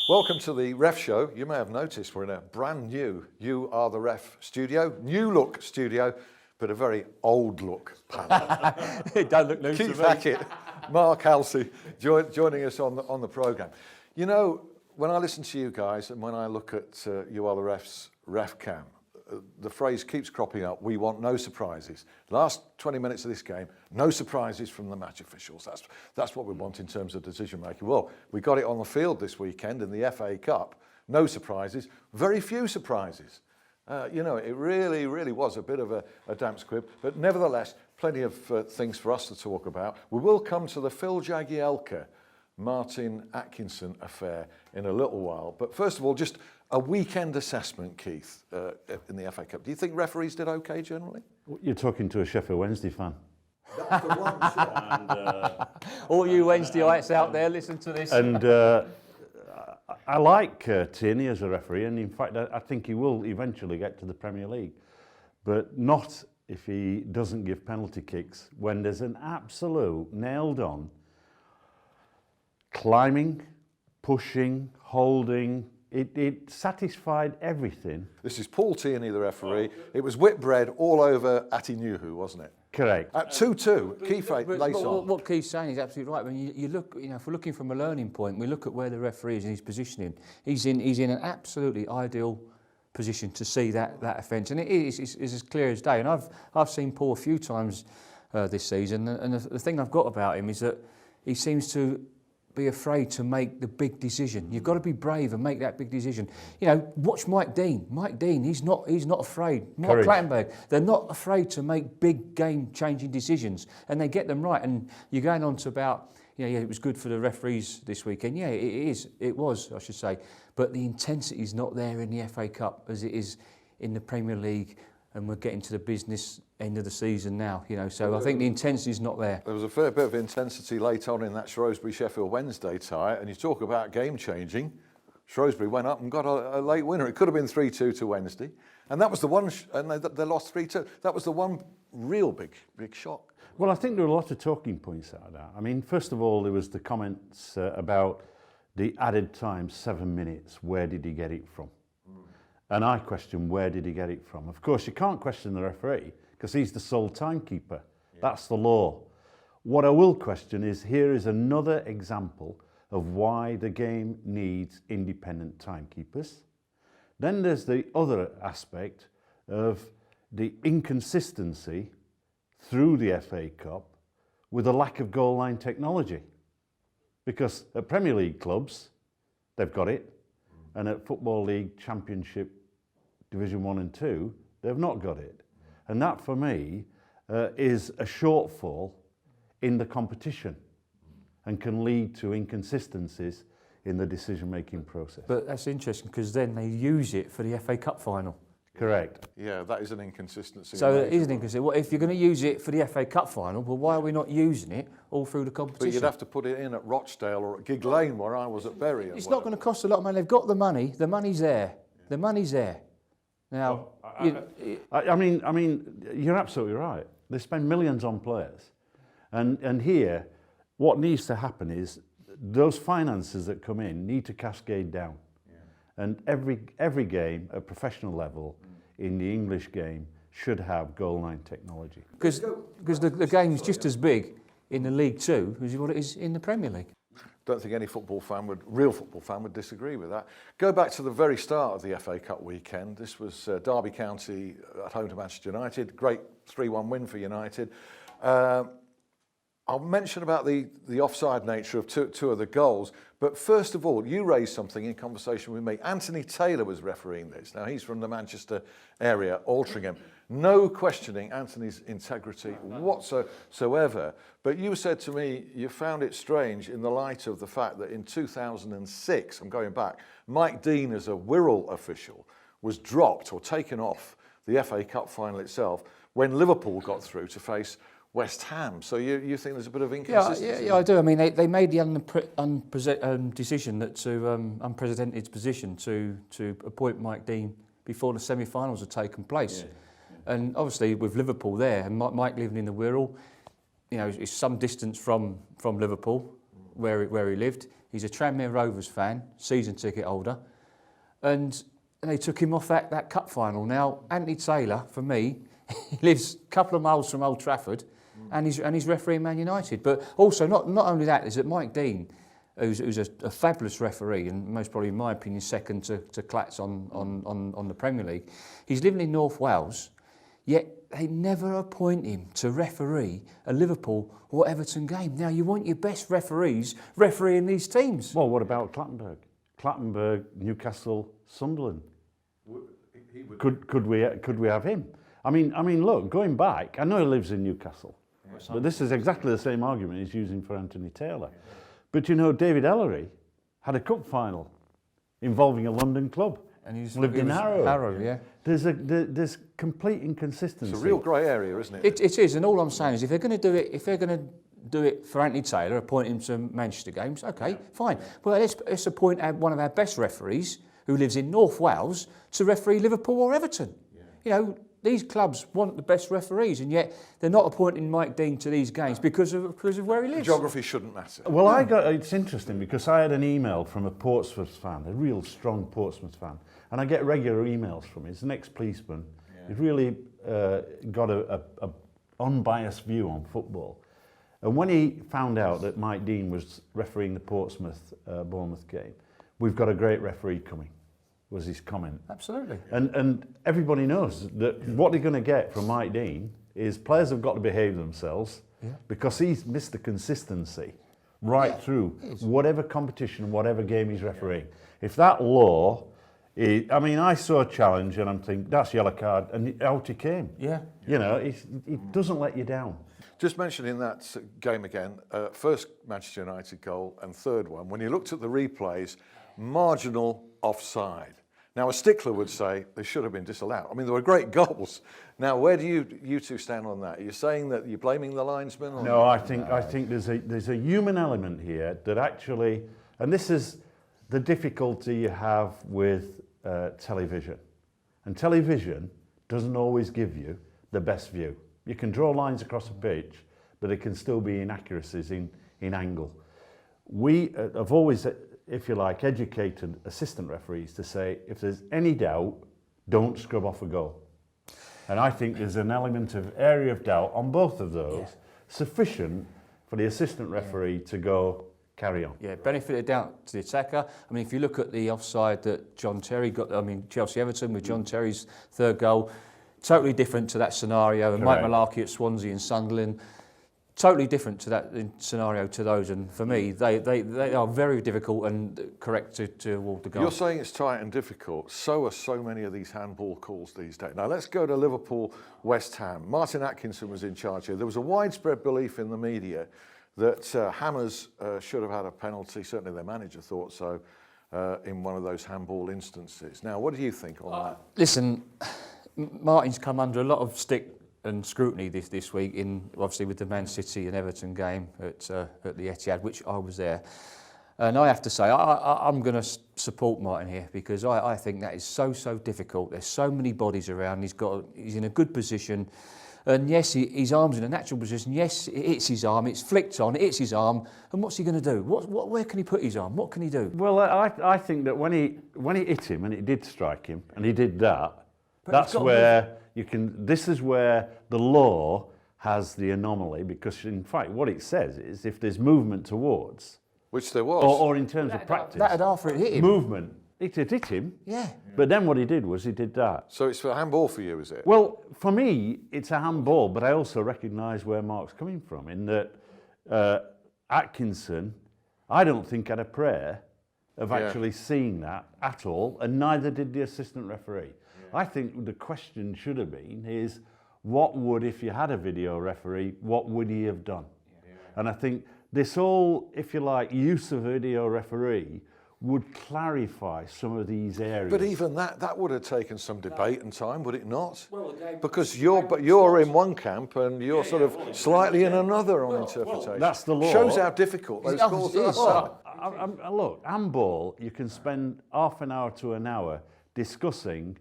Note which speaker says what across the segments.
Speaker 1: Welcome to the Ref Show. You may have noticed we're in a brand new You Are the Ref studio, new look studio, but a very old look panel.
Speaker 2: It don't look new to me.
Speaker 1: Keith Hackett, Mark Halsey joining us on the programme. You know, when I listen to you guys and when I look at You Are the Ref's Ref Cam, the phrase keeps cropping up, we want no surprises. Last 20 minutes of this game, no surprises from the match officials. That's what we want in terms of decision making. Well, we got it on the field this weekend in the FA Cup. No surprises, very few surprises. You know, it really was a bit of a damp squib, but nevertheless, plenty of things for us to talk about. We will come to the Phil Jagielka, Martin Atkinson affair in a little while. But first of all, just a weekend assessment, Keith, in the FA Cup. Do you think referees did okay generally?
Speaker 3: You're talking to a Sheffield Wednesday fan.
Speaker 1: That's the one shot.
Speaker 2: All you Wednesdayites out there, listen to this.
Speaker 3: And I like Tierney as a referee, and in fact, I think he will eventually get to the Premier League, but not if he doesn't give penalty kicks when there's an absolute nailed-on climbing, pushing, holding. It satisfied everything.
Speaker 1: This is Paul Tierney, the referee. It was Whitbread all over Atinuhu, wasn't it?
Speaker 3: Correct.
Speaker 1: At 2-2, Keith lays on.
Speaker 2: What Keith's saying is absolutely right. When you look, you know, if we're looking from a learning point, we look at where the referee is and his positioning. He's in an absolutely ideal position to see that offence, and it's as clear as day. And I've seen Paul a few times this season, and the thing I've got about him is that he seems to be afraid to make the big decision. You've got to be brave and make that big decision. You know, watch Mike Dean. Mike Dean, he's not afraid. Mark Clattenburg, they're not afraid to make big game-changing decisions, and they get them right. And you're going on to about, yeah, it was good for the referees this weekend. Yeah, it was, I should say. But the intensity is not there in the FA Cup as it is in the Premier League, and we're getting to the business end of the season now, you know, so I think the intensity is not there.
Speaker 1: There was a fair bit of intensity late on in that Shrewsbury-Sheffield Wednesday tie, and you talk about game-changing. Shrewsbury went up and got a late winner. It could have been 3-2 to Wednesday, and that was the one, and they lost 3-2. That was the one real big shock.
Speaker 3: Well, I think there were a lot of talking points out of that. I mean, first of all, there was the comments about the added time, 7 minutes. Where did he get it from? And I question, where did he get it from? Of course, you can't question the referee because he's the sole timekeeper. Yeah. That's the law. What I will question is, here is another example of why the game needs independent timekeepers. Then there's the other aspect of the inconsistency through the FA Cup with a lack of goal line technology. Because at Premier League clubs, they've got it, and at Football League Championship Division 1 and 2, they've not got it. And that, for me, is a shortfall in the competition and can lead to inconsistencies in the decision-making process.
Speaker 2: But that's interesting because then they use it for the FA Cup final.
Speaker 3: Correct.
Speaker 1: Yeah, that is an inconsistency.
Speaker 2: So it is an inconsistency. Well, if you're going to use it for the FA Cup final, well, why are we not using it all through the competition?
Speaker 1: But you'd have to put it in at Rochdale or at Gig Lane, where I was at Bury.
Speaker 2: It's not going to cost a lot of money. They've got the money. The money's there. The money's there. Now,
Speaker 3: I mean, you're absolutely right. They spend millions on players, and here, what needs to happen is those finances that come in need to cascade down, and every game at professional level in the English game should have goal line technology.
Speaker 2: Because the game's just as big in the League Two as what it is in the Premier League.
Speaker 1: Don't think any real football fan would disagree with that. Go back to the very start of the FA Cup weekend. This was Derby County at home to Manchester United. Great 3-1 win for United. I'll mention about the offside nature of two of the goals. But first of all, you raised something in conversation with me. Anthony Taylor was refereeing this. Now, he's from the Manchester area, Altrincham. No questioning Anthony's integrity whatsoever. But you said to me you found it strange in the light of the fact that in 2006, I'm going back, Mike Dean as a Wirral official was dropped or taken off the FA Cup final itself when Liverpool got through to face West Ham. So you think there's a bit of inconsistency?
Speaker 2: Yeah, I do. I mean, they made the decision unprecedented position to appoint Mike Dean before the semi-finals had taken place. Yeah. And obviously with Liverpool there, and Mike living in the Wirral, you know, it's some distance from Liverpool. where he lived. He's a Tranmere Rovers fan, season ticket holder, and they took him off that cup final. Now, Anthony Taylor, for me, he lives a couple of miles from Old Trafford, and he's refereeing Man United. But also, not only that, is that Mike Dean, who's a fabulous referee, and most probably, in my opinion, second to Clatts on the Premier League. He's living in North Wales, yet they never appoint him to referee a Liverpool or Everton game. Now, you want your best referees refereeing these teams.
Speaker 3: Well, what about Clattenburg? Clattenburg, Newcastle, Sunderland. Could we have him? I mean, look, going back, I know he lives in Newcastle, but this is exactly the same argument he's using for Anthony Taylor. But you know, David Ellery had a cup final involving a London club.
Speaker 2: And he's
Speaker 3: lived in Harrow.
Speaker 2: Harrow, yeah.
Speaker 3: There's complete inconsistency.
Speaker 1: It's a real grey area, isn't it?
Speaker 2: It is, and all I'm saying is, if they're going to do it for Anthony Taylor, appoint him to Manchester games, okay, fine. Well, let's appoint one of our best referees who lives in North Wales to referee Liverpool or Everton. Yeah. You know, these clubs want the best referees, and yet they're not appointing Mike Dean to these games because of where he lives.
Speaker 1: Geography shouldn't matter.
Speaker 3: Well, it's interesting because I had an email from a Portsmouth fan, a real strong Portsmouth fan, and I get regular emails from him. He's an ex-policeman. Yeah. He's really got a unbiased view on football. And when he found out that Mike Dean was refereeing the Portsmouth-Bournemouth game, we've got a great referee coming, was his comment.
Speaker 2: Absolutely.
Speaker 3: And everybody knows that what they're going to get from Mike Dean is players have got to behave themselves because he's missed the consistency right through whatever competition, whatever game he's refereeing. If that law, I saw a challenge and I'm thinking, that's yellow card, and out he came.
Speaker 2: Yeah.
Speaker 3: You know, he doesn't let you down.
Speaker 1: Just mentioning that game again, first Manchester United goal and third one, when you looked at the replays, marginal offside. Now, a stickler would say they should have been disallowed. I mean, there were great goals. Now, where do you two stand on that? Are you saying that you're blaming the linesman? Or
Speaker 3: no, I think there's a human element here that actually, and this is the difficulty you have with television. And television doesn't always give you the best view. You can draw lines across a pitch, but it can still be inaccuracies in angle. We have always, if you like, educated assistant referees to say, if there's any doubt, don't scrub off a goal. And I think there's an element of area of doubt on both of those, sufficient for the assistant referee to go, carry on.
Speaker 2: Yeah, benefited down to the attacker. I mean, if you look at the offside that John Terry got, Chelsea-Everton with John Terry's third goal, totally different to that scenario. And Mike Malarkey at Swansea and Sunderland, totally different to that scenario to those. And for me, they are very difficult and correct to award the goal.
Speaker 1: You're saying it's tight and difficult. So are so many of these handball calls these days. Now, let's go to Liverpool, West Ham. Martin Atkinson was in charge here. There was a widespread belief in the media that Hammers should have had a penalty. Certainly their manager thought so in one of those handball instances. Now, what do you think on that?
Speaker 2: Listen, Martin's come under a lot of stick and scrutiny this week, obviously with the Man City and Everton game at the Etihad, which I was there. And I have to say, I'm going to support Martin here because I think that is so difficult. There's so many bodies around. He's in a good position. And yes, his arm's in a natural position. Yes, it hits his arm. It's flicked on. It hits his arm. And what's he going to do? Where can he put his arm? What can he do?
Speaker 3: Well, I think that when he hit him and it did strike him and he did that, that's where this is where the law has the anomaly, because in fact what it says is if there's movement towards,
Speaker 1: which there was,
Speaker 3: or in terms of practice,
Speaker 2: that'd after it hit him.
Speaker 3: Movement, it hit him.
Speaker 2: Yeah.
Speaker 3: But then what he did was he did that.
Speaker 1: So it's a handball for you, is it?
Speaker 3: Well, for me, it's a handball, but I also recognise where Mark's coming from in that Atkinson, I don't think had a prayer of actually seeing that at all, and neither did the assistant referee. I think the question should have been is, what would, if you had a video referee, what would he have done? And I think this whole, if you like, use of video referee would clarify some of these areas.
Speaker 1: But even that would have taken some debate and time, would it not? Well, because you're in one camp and you're sort of slightly in another on interpretation.
Speaker 3: That's the law.
Speaker 1: Shows how difficult those calls are.
Speaker 3: Look, handball, you can spend half an hour to an hour discussing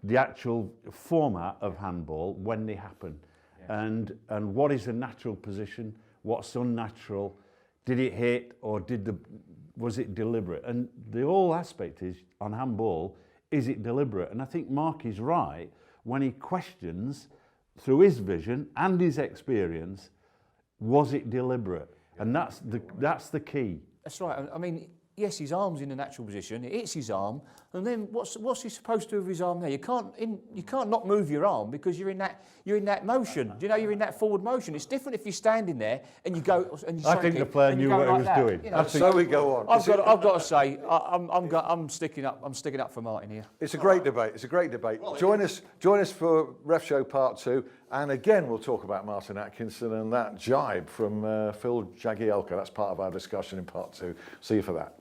Speaker 3: the actual format of handball when they happen, and what is a natural position, what's unnatural, did it hit or was it deliberate? And the whole aspect is, on handball, is it deliberate? And I think Mark is right when he questions, through his vision and his experience, was it deliberate? And that's the key.
Speaker 2: That's right. I mean, yes, his arm's in a natural position. It hits his arm, and then what's he supposed to do with his arm there? You can't not move your arm because you're in that motion. You know, you're in that forward motion. It's different if you're standing there and you go and you.
Speaker 3: I think the player knew what he was doing.
Speaker 2: You know,
Speaker 1: so we go on.
Speaker 2: I've got to say, I'm sticking up for Martin here.
Speaker 1: It's a great debate. It's a great debate. Well, join us for Ref Show Part 2, and again we'll talk about Martin Atkinson and that jibe from Phil Jagielka. That's part of our discussion in Part 2. See you for that.